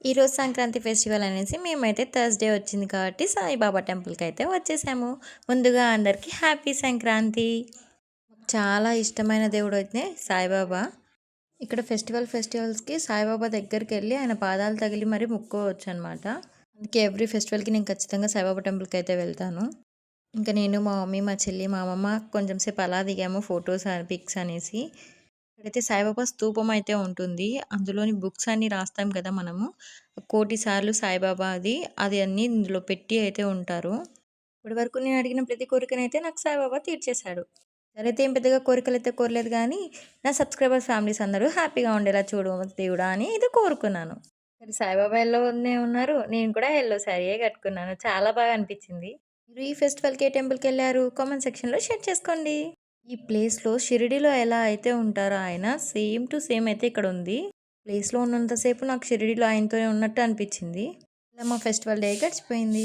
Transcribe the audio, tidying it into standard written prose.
ఈరోజు సంక్రాంతి ఫెస్టివల్ అనేసి మేమైతే థర్స్‌డే వచ్చింది కాబట్టి సాయిబాబా టెంపుల్‌కైతే వచ్చేసాము. ముందుగా అందరికీ హ్యాపీ సంక్రాంతి. చాలా ఇష్టమైన దేవుడైతే సాయిబాబా. ఇక్కడ ఫెస్టివల్స్‌కి సాయిబాబా దగ్గరికెళ్ళి ఆయన పాదాలు తగిలి మరి మొక్కుకోవచ్చనమాట. అందుకే ఎవ్రీ ఫెస్టివల్‌కి నేను ఖచ్చితంగా సాయిబాబా టెంపుల్‌కైతే వెళ్తాను. ఇంకా నేను, మా మమ్మీ, మా చెల్లి, మా అమ్మమ్మ కొంచెం సేపు అలా దిగాము ఫోటోస్, పిక్స్ అనేసి. ఇక్కడైతే సాయిబాబా స్తూపం అయితే ఉంటుంది. అందులోని బుక్స్ అన్నీ రాస్తాం కదా మనము. 1,00,00,000 సార్లు సాయిబాబాది అది అన్నీ ఇందులో పెట్టి అయితే ఉంటారు. ఇప్పటి వరకు నేను అడిగిన ప్రతి కోరికనైతే నాకు సాయిబాబా తీర్చేశాడు. నేనైతే ఏం పెద్దగా కోరికలైతే కోరలేదు గానీ, నా సబ్స్క్రైబర్స్ ఫ్యామిలీస్ అందరూ హ్యాపీగా ఉండేలా చూడు దేవుడా అని అయితే కోరుకున్నాను. మరి సాయిబాబా యెల్లోనే ఉన్నారు. నేను కూడా యెల్లో శారీయే కట్టుకున్నాను. చాలా బాగా అనిపించింది. మీరు ఈ ఫెస్టివల్‌కి ఏ టెంపుల్‌కెళ్లారు? కామెంట్ సెక్షన్‌లో షేర్ చేసుకోండి. ఈ ప్లేస్‌లో షిరిడీలో ఎలా అయితే ఉంటారో ఆయన సేమ్ టు సేమ్ అయితే ఇక్కడ ఉంది. ప్లేస్‌లో ఉన్నంత సేపు నాకు షిరిడీలో ఆయనతోనే ఉన్నట్టు అనిపించింది. ఇలా మా ఫెస్టివల్ డే గడిచిపోయింది.